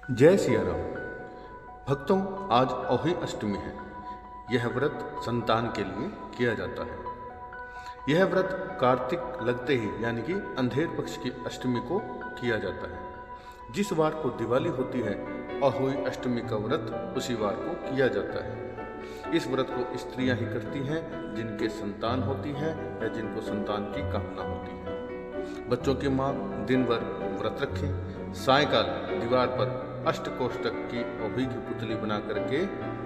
जय सिया राम। भक्तों, आज अहोई अष्टमी है। यह व्रत संतान के लिए किया जाता है। यह व्रत कार्तिक लगते ही यानी कि अंधेर पक्ष की अष्टमी को किया जाता है। जिस वार को दिवाली होती है, अहोई अष्टमी का व्रत उसी वार को किया जाता है। इस व्रत को स्त्रियां ही करती हैं जिनके संतान होती है या जिनको संतान की कामना होती है। बच्चों की माँ दिन भर व्रत रखें, सायकाल दीवार पर अष्टकोष्ठक की अहोई की पुतली बना करके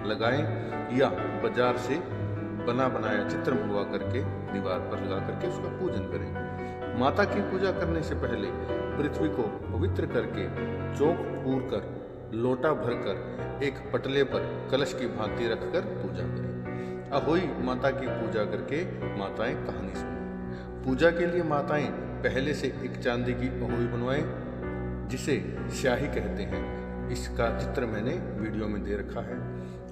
लगाएं या बाजार से बना बनाया चित्र मंगवा करके दीवार पर लगा करके उसका पूजन करें। माता की पूजा करने से पहले पृथ्वी को पवित्र करके चौक पूर कर लोटा भरकर एक पटले पर कलश की भांति रखकर पूजा करें। अहोई माता की पूजा करके माताएं कहानी सुनें। पूजा के लिए माताएं पहले से एक चांदी की अहोई बनवाएं जिसे स्याही कहते हैं। इसका चित्र मैंने वीडियो में दे रखा है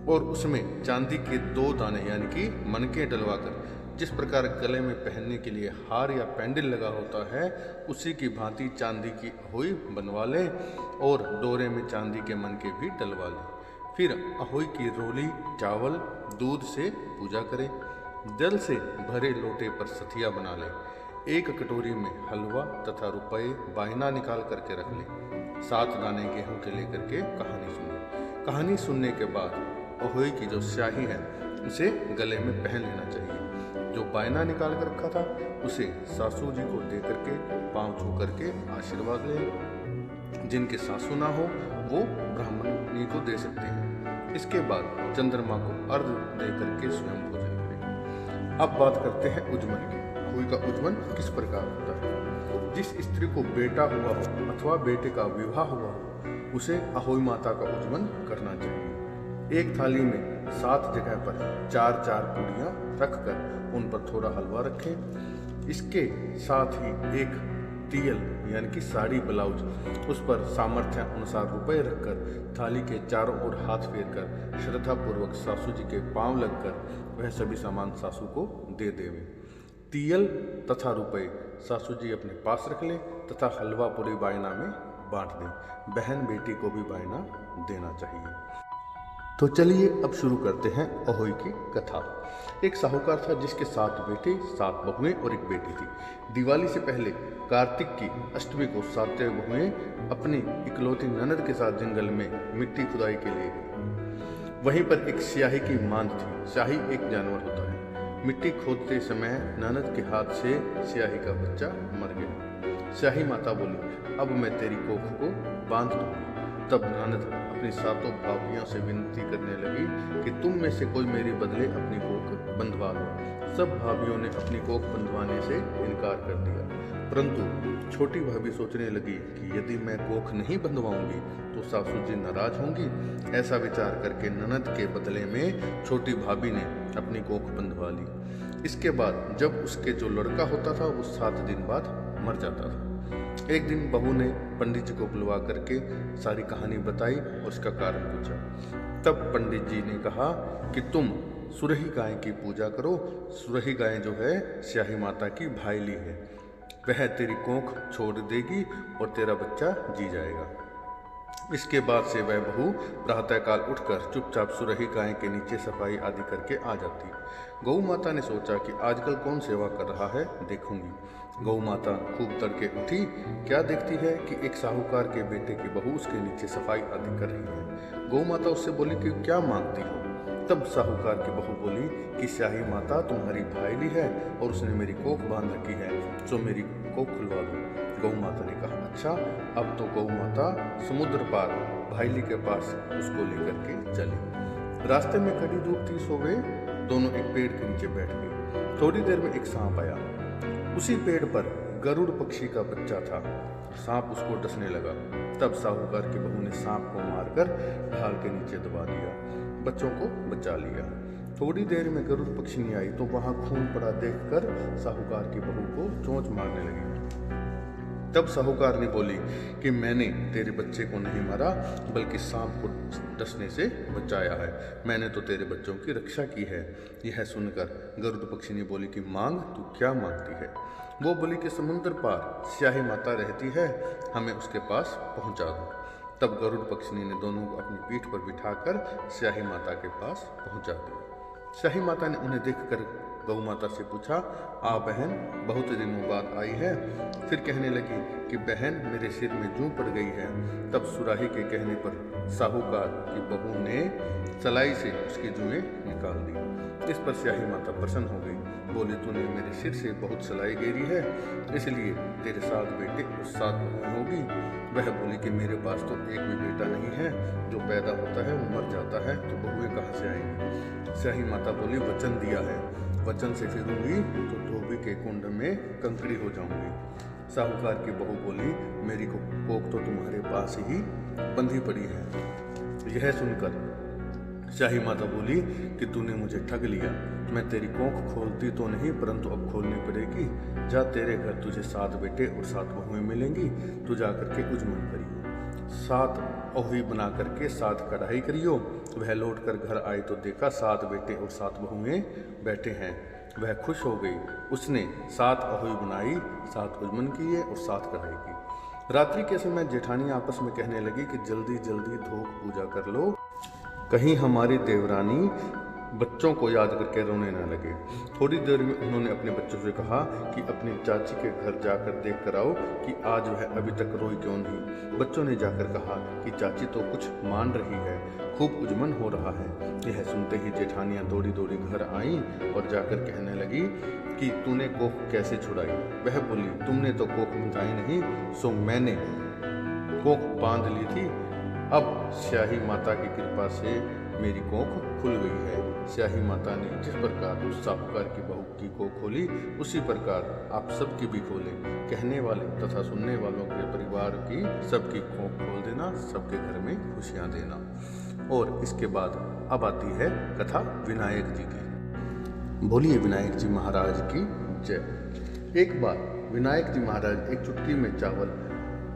और उसमें चांदी के 2 दाने यानी कि मनके डलवाकर जिस प्रकार गले में पहनने के लिए हार या पैंडल लगा होता है, उसी की भांति चांदी की अहोई बनवा लें और डोरे में चांदी के मनके भी डलवा लें। फिर अहोई की रोली चावल दूध से पूजा करें। जल से भरे लोटे पर सथिया बना लें। एक कटोरी में हलवा तथा रुपए बायना निकाल करके रख लें। 7 दाने गेहूं के लेकर के कहानी सुनें। कहानी सुनने के बाद अहोई की जो स्याही है उसे गले में पहन लेना चाहिए। जो बायना निकाल कर रखा था उसे सासू जी को दे करके पांव छू करके आशीर्वाद लें। जिनके सासू ना हो वो ब्राह्मणी को दे सकते हैं। इसके बाद चंद्रमा को अर्घ दे करके स्वयं भोजन करें। अब बात करते हैं उज्जमन की। अहोई का उज्जमन किस प्रकार होता है? जिस स्त्री को बेटा हुआ हो अथवा बेटे का विवाह हुआ हो उसे अहोई माता का उज्जमन करना चाहिए। एक थाली में 7 जगह पर 4-4 पूड़ियाँ रखकर उन पर थोड़ा हलवा रखें। इसके साथ ही एक तियल यानी कि साड़ी ब्लाउज उस पर सामर्थ्य अनुसार रुपए रखकर थाली के चारों ओर हाथ फेर कर श्रद्धापूर्वक सासू जी के पांव लगकर वह सभी सामान सासू को दे देवें। तियल तथा रुपए सासू जी अपने पास रख लें तथा हलवा पूरी बायना में बांट दें। बहन बेटी को भी बायना देना चाहिए। तो चलिए अब शुरू करते हैं अहोई की कथा। एक साहूकार था जिसके 7 बेटे 7 बहुएं और एक बेटी थी। दिवाली से पहले कार्तिक की अष्टमी को 7 बहुएं अपनी इकलौती ननद के साथ जंगल में मिट्टी खुदाई के लिए गई। वहीं पर एक स्याही की मांद थी। स्याही एक जानवर होता है। मिट्टी खोदते समय ननद के हाथ से स्याही का बच्चा मर गया। स्याही माता बोली, अब मैं तेरी कोख को बांध दूंगी। तब ननद अपनी 7 भाभियों से विनती करने लगी कि तुम में से कोई मेरे बदले अपनी कोख बंधवा दो। सब भाभियों ने अपनी कोख बंधवाने से इनकार कर दिया, परंतु छोटी भाभी सोचने लगी कि यदि मैं कोख नहीं बंधवाऊंगी तो सासू जी नाराज होंगी। ऐसा विचार करके ननद के बदले में छोटी भाभी ने अपनी कोख बंधवा ली। इसके बाद जब उसके जो लड़का होता था वो 7 दिन बाद मर जाता था। एक दिन बहू ने पंडित जी को बुलवा करके सारी कहानी बताई और उसका कारण पूछा। तब पंडित जी ने कहा कि तुम सुरही गाय की पूजा करो। सुरही गाय जो है स्याही माता की भाईली है। वह तेरी कोख छोड़ देगी और तेरा बच्चा जी जाएगा। इसके बाद से वह बहू प्रातःकाल उठकर चुपचाप सुरही गाय के नीचे सफाई आदि करके आ जाती। गौ माता ने सोचा कि आजकल कौन सेवा कर रहा है, देखूंगी। गौ माता खूब तड़के उठी। क्या देखती है कि एक साहूकार के बेटे की बहू उसके नीचे सफाई आदि कर रही है। गौ माता उससे बोली कि क्या मांगती हो? तब साहूकार की बहू बोली कि स्याही माता तुम्हारी भाईली है और उसने मेरी कोख बांध रखी है, तो मेरी कोख खुलवा दो। गौ माता ने कहा, अच्छा। अब तो गौ माता समुद्र पार भाईली के पास उसको लेकर के चली। रास्ते में कड़ी धूप थी, सो गए दोनों एक पेड़ के नीचे बैठ गए। थोड़ी देर में एक सांप आया। उसी पेड़ पर गरुड़ पक्षी का बच्चा था। सांप उसको डसने लगा। तब साहूकार की बहू ने सांप को मारकर ढाल के नीचे दबा दिया। बच्चों को बचा लिया। थोड़ी देर में गरुड़ पक्षी आई तो वहां खून पड़ा देखकर साहूकार की बहू को चोंच मारने लगी। तब साहूकार ने बोली कि मैंने तेरे बच्चे को नहीं मारा बल्कि सांप को डसने से बचाया है। मैंने तो तेरे बच्चों की रक्षा की है। यह सुनकर गरुड़ पक्षी ने बोली कि मांग, तू क्या मांगती है? वो बोली कि समुद्र पार स्याही माता रहती है, हमें उसके पास पहुंचा दो। तब गरुड़ पक्षिणी ने दोनों को अपनी पीठ पर बिठाकर स्याही माता के पास पहुंचा दिया। स्याही माता ने उन्हें देखकर गौ माता से पूछा, आ बहन, बहुत दिनों बाद आई है। फिर कहने लगी कि बहन, मेरे सिर में जूं पड़ गई है। तब सुराही के कहने पर साहूकार की बहू ने सलाई से उसकी जुएं निकाल दी। इस पर स्याही माता प्रसन्न हो गई, बोली, तूने मेरे सिर से बहुत सलाई गेरी है, इसलिए तेरे 7 बेटे और 7 बहुएं होगी। वह बोली कि मेरे पास तो एक भी बेटा नहीं है, जो पैदा होता है वो मर जाता है, तो बहुएं कहाँ से आएंगी। स्याही माता बोली, वचन दिया है, वचन से फिरूंगी तो धोबी के कुंड में कंकड़ी हो जाऊंगी। साहूकार की बहू बोली, मेरी कोख तो तुम्हारे पास ही बंधी पड़ी है। यह सुनकर स्याही माता बोली कि तूने मुझे ठग लिया। मैं तेरी कोख खोलती तो नहीं, परंतु अब खोलनी पड़ेगी। जा, तेरे घर तुझे 7 बेटे और 7 बहुएं मिलेंगी। तू जा करके उजमन करियो, 7 ओही बना करके 7 कढ़ाई करियो। वह लौट कर घर आई तो देखा 7 बेटे और 7 बहुएं बैठे हैं। वह खुश हो गई। उसने 7 ओही बनाई, 7 उजमन किए और 7 कढ़ाई की। रात्रि के समय जेठानी आपस में कहने लगी कि जल्दी जल्दी धोख पूजा कर लो, कहीं हमारी देवरानी बच्चों को याद करके रोने न लगे। थोड़ी देर में उन्होंने अपने बच्चों से कहा कि अपनी चाची के घर जाकर देख कर आओ कि आज वह अभी तक रोई क्यों नहीं। बच्चों ने जाकर कहा कि चाची तो कुछ मान रही है, खूब उजमन हो रहा है। यह सुनते ही जेठानियाँ दौड़ी दौड़ी घर आईं और जाकर कहने लगी कि तूने कोख कैसे छुड़ाई। वह बोली, तुमने तो कोख बंधाई नहीं, सो मैंने कोख बांध ली थी। अब स्याही माता की कृपा से मेरी कोख खुल गई है। स्याही माता ने जिस प्रकार उस साहूकार की बहू की कोख खोली, उसी प्रकार आप सबकी भी खोलें। कहने वाले तथा सुनने वालों के परिवार की सबकी कोख खोल देना, सबके घर में खुशियां देना। और इसके बाद अब आती है कथा विनायक जी की। बोलिए विनायक जी महाराज की जय। एक बार विनायक जी महाराज एक चुटकी में चावल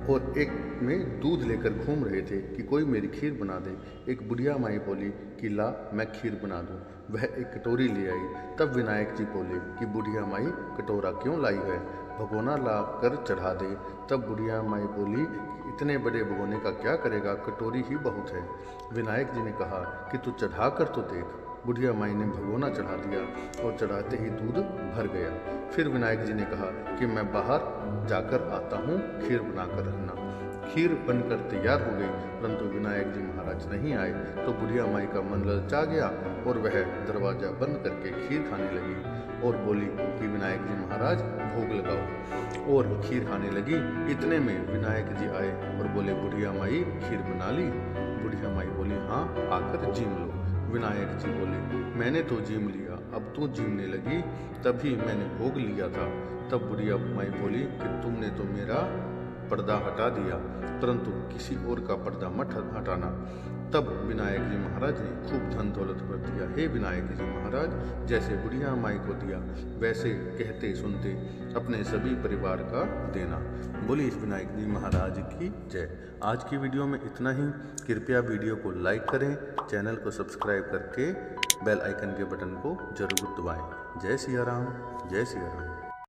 और एक में दूध लेकर घूम रहे थे कि कोई मेरी खीर बना दे। एक बुढ़िया माई बोली कि ला, मैं खीर बना दूं। वह एक कटोरी ले आई। तब विनायक जी बोले कि बुढ़िया माई, कटोरा क्यों लाई है, भगोना ला कर चढ़ा दे। तब बुढ़िया माई बोली कि इतने बड़े भगोने का क्या करेगा, कटोरी ही बहुत है। विनायक जी ने कहा कि तू चढ़ा कर तो देख। बुढ़िया माई ने भगोना चढ़ा दिया और चढ़ाते ही दूध भर गया। फिर विनायक जी ने कहा कि मैं बाहर जाकर आता हूँ, खीर बनाकर रखना। खीर बनकर तैयार हो गई, परंतु विनायक जी महाराज नहीं आए। तो बुढ़िया माई का मन ललचा गया और वह दरवाजा बंद करके खीर खाने लगी और बोली कि विनायक जी महाराज भोग लगाओ, और खीर खाने लगी। इतने में विनायक जी आए और बोले, बुढ़िया माई खीर बना ली। बुढ़िया माई बोली, हाँ, आकर जीम लो। विनायक जी बोले, मैंने तो जीम लिया, अब तू जीमने लगी, तभी मैंने भोग लिया था। तब बुढ़िया माई बोली कि तुमने तो मेरा पर्दा हटा दिया, परंतु किसी और का पर्दा मत हटाना। तब विनायक जी महाराज ने खूब धन दौलत भर दिया। हे विनायक जी महाराज, जैसे बुढ़िया माई को दिया, वैसे कहते सुनते अपने सभी परिवार का देना। बोलिए विनायक जी महाराज की जय। आज की वीडियो में इतना ही। कृपया वीडियो को लाइक करें, चैनल को सब्सक्राइब करके बेल आइकन के बटन को जरूर दबाएं। जय सिया राम, जय सिया राम।